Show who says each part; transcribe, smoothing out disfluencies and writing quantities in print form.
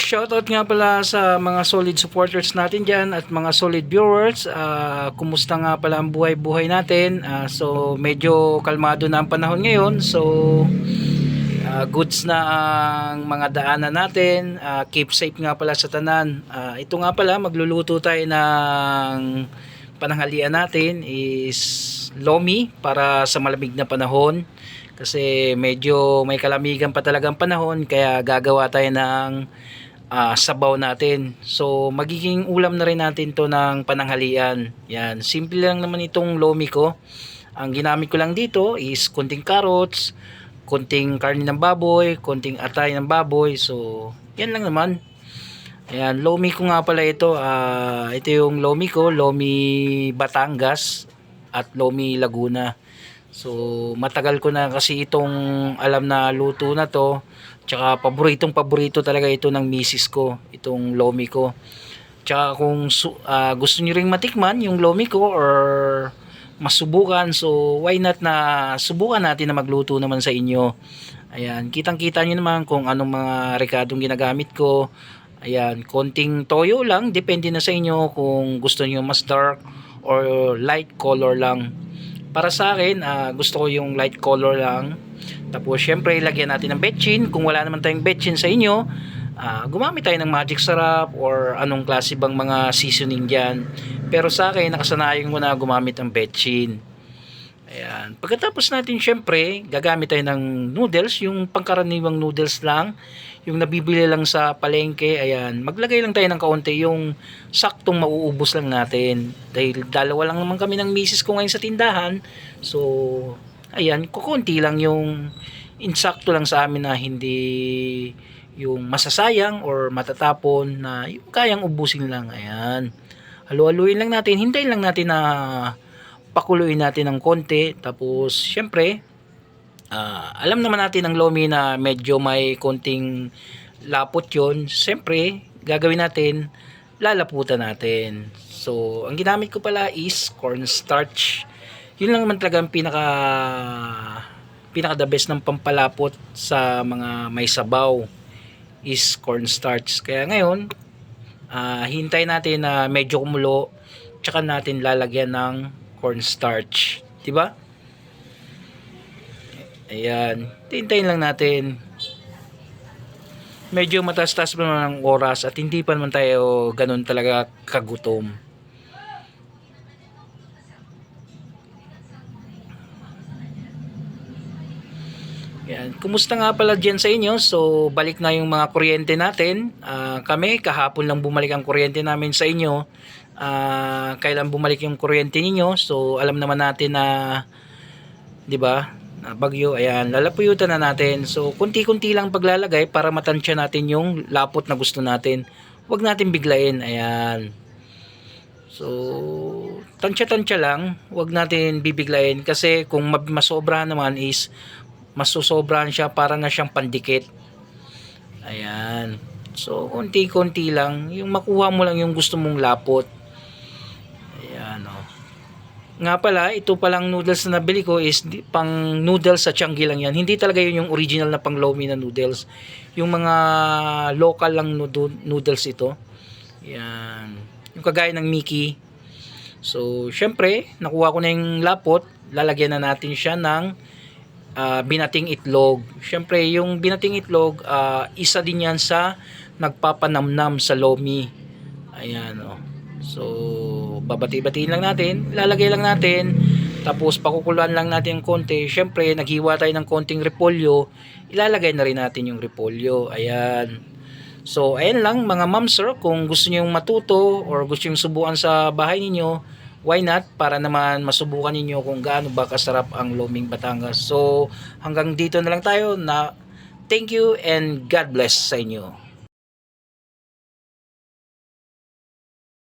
Speaker 1: Shoutout nga pala sa mga solid supporters natin dyan at mga solid viewers. Kumusta nga pala ang buhay-buhay natin? So medyo kalmado na ang panahon ngayon. So goods na ang mga daanan natin. Keep safe nga pala sa tanan. Ito nga pala, magluluto tayo ng pananghalian natin is lomi para sa malamig na panahon. Kasi medyo may kalamigan pa talagang panahon, kaya gagawa tayo ng sabaw natin. So magiging ulam na rin natin to ng pananghalian. Yan, simple lang naman itong lomi ko. Ang ginamit ko lang dito is konting carrots, konting karne ng baboy, konting atay ng baboy. So yan lang naman. Ayan, lomi ko nga pala ito. Ito yung lomi ko, lomi Batangas at lomi Laguna. So matagal ko na kasi itong alam na luto na to. Tsaka paborito talaga ito ng misis ko, itong lomi ko. Tsaka kung gusto niyo ring matikman yung lomi ko or masubukan, so why not na subukan natin na magluto naman sa inyo. Ayan, kitang-kita niyo naman kung anong mga rekadong ginagamit ko. Ayan, konting toyo lang, depende na sa inyo kung gusto niyo mas dark or light color lang. Para sa akin, gusto ko yung light color lang. Tapos syempre ilagyan natin ng betchin. Kung wala naman tayong betchin sa inyo, gumamit tayo ng magic sarap or anong klase bang mga seasoning dyan. Pero sa akin, nakasanayan ko na gumamit ng betchin. Ayan. Pagkatapos natin syempre, gagamit tayo ng noodles, yung pangkaraniwang noodles lang, yung nabibili lang sa palengke. Ayan, maglagay lang tayo ng kaunti, yung saktong mauubos lang natin. Dahil dalawa lang naman kami ng misis ko ngayon sa tindahan. So, ayan, kukunti lang yung insakto lang sa amin na hindi yung masasayang or matatapon, na yung kayang ubusin lang. Ayan. Halu-haluin lang natin, hintayin lang natin na pakuluin natin ng konti. Tapos syempre alam naman natin ng lomi na medyo may konting lapot yon. Syempre gagawin natin, lalaputan natin. So ang ginamit ko pala is cornstarch. Yun lang naman talaga ang pinaka the best ng pampalapot sa mga may sabaw is cornstarch. Kaya ngayon hintay natin na medyo kumulo, tsaka natin lalagyan ng cornstarch, di ba? Ayan, hintayin lang natin. Medyo mataas-taas pa naman ang oras at hindi pa naman tayo ganun talaga kagutom. Ayan, kumusta nga pala dyan sa inyo? So balik na yung mga kuryente natin. Kami kahapon lang bumalik ang kuryente namin sa inyo. Kailan bumalik yung kuryente ninyo? So alam naman natin na, di ba, bagyo. Ayan, lalapuyutan na natin. So kunti-kunti lang paglalagay para matansya natin yung lapot na gusto natin. Huwag natin biglain. Ayan. So tansya-tansya lang, huwag natin bibiglain kasi kung masobrahan naman is masusobrahan siya, para na siyang pandikit. Ayan. So konti-konti lang, yung makuha mo lang yung gusto mong lapot. Ayan, oh. Nga pala, ito palang noodles na nabili ko is pang noodles sa Changi lang yan. Hindi talaga yun yung original na pang lomi na noodles. Yung mga local lang noodles ito. Ayan. Yung kagaya ng Mickey. So syempre nakuha ko na yung lapot, lalagyan na natin siya ng binating itlog. Syempre yung binating itlog, isa din yan sa nagpapanamnam sa lomi. Ayan, oh. So babati-batiin lang natin, lalagay lang natin, tapos pakukuluan lang natin ng konti. Syempre naghiwa tayo ng konting repolyo, ilalagay na rin natin yung repolyo. Ayan. So ayan lang mga ma'am sir, kung gusto niyo matuto or gusto niyo subukan sa bahay ninyo, why not, para naman masubukan ninyo kung gaano ba kasarap ang loming Batangas. So hanggang dito na lang tayo. Na thank you and God bless sa inyo.